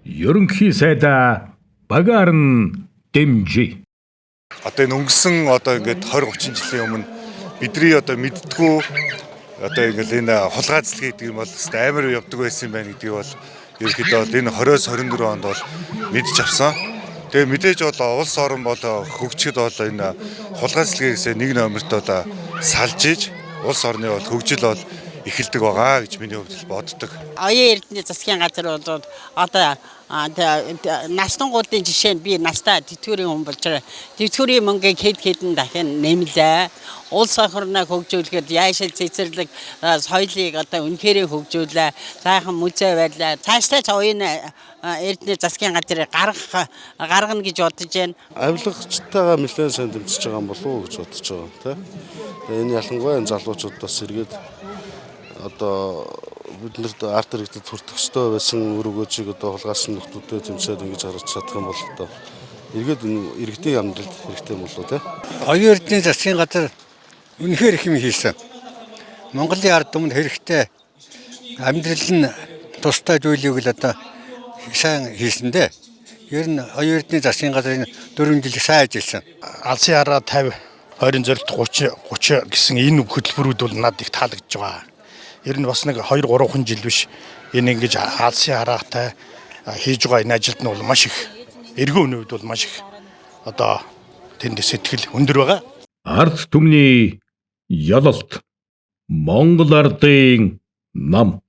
ерөнхий сайдаа багаар нь дэмжиж. Одоо энэ өнгөрсөн одоо ингээд 20 30 жилийн өмнө бидний одоо мэддгүү одоо ингээд энэ хулгайцлага гэдэг юм бол амар явдаг байсан юм байна гэдгийг бол ерөнхийдөө бол энэ 20-24 онд бол мэдж авсан. Тэгээ мэдээж бол улс орон бол хөгжихэд бол энэ хулгайцлагаас нэг номерт бол салж иж улс орны бол хөгжил бол эхэлдэг байгаа гэж миний хувьд боддог. Оюун эрдэнэ засгийн газар бол одоо настангуудын жишээ нь би настаа тэтгэврийн хүн болж байгаа. Тэтгэврийн мөнгийг хэд дахин нэмлээ. Улс орноо хөгжүүлэхэд яашил цэцэрлэг соёлыг одоо үнэхээр хөгжүүлээ. Сайхан музей байлаа. Цаашлаа оюун эрдэнэ засгийн газрыг гаргана гэж бодож байна. Авилгачтайгаа нэлээд сайн дэмжиж байгаа юм болов уу гэж бодож байгаа тийм. Энэ ялангуяа энэ залуучууд бас эргээд одоо биднэрт арт иргэдэд хүртэх ёстой байсан үр өгөөжийг одоо хулгайсан нөхдүүдэд тэмцээд ингэж гаргаж чадах юм бол одоо эргээд иргэдийн амьдралд хэрэгтэй юм болов уу тийм. Оюун эрдэнэ засгийн газар үнэхээр их юм хийсэн. Монголын ард түмэнд хэрэгтэй амьдрал нь тустай зүйлийг л одоо сайн хийсэн дээ. Ер нь оюун эрдэнэ засгийн газрын 4 жил сайн ажилласан. Алсын хараа 50, 20 зорилт 30 гэсэн энэ хөтөлбөрүүд бол надад их таалагдж байгаа. Ер нь бас нэг 2-3 жил биш энэ ингэж алсын хараатай хийж байгаа энэ ажилд нь бол маш их эргэн үнэвд бол маш их одоо тэнд сэтгэл өндөр байгаа. Ард түмний ялалт Монгол ардын нам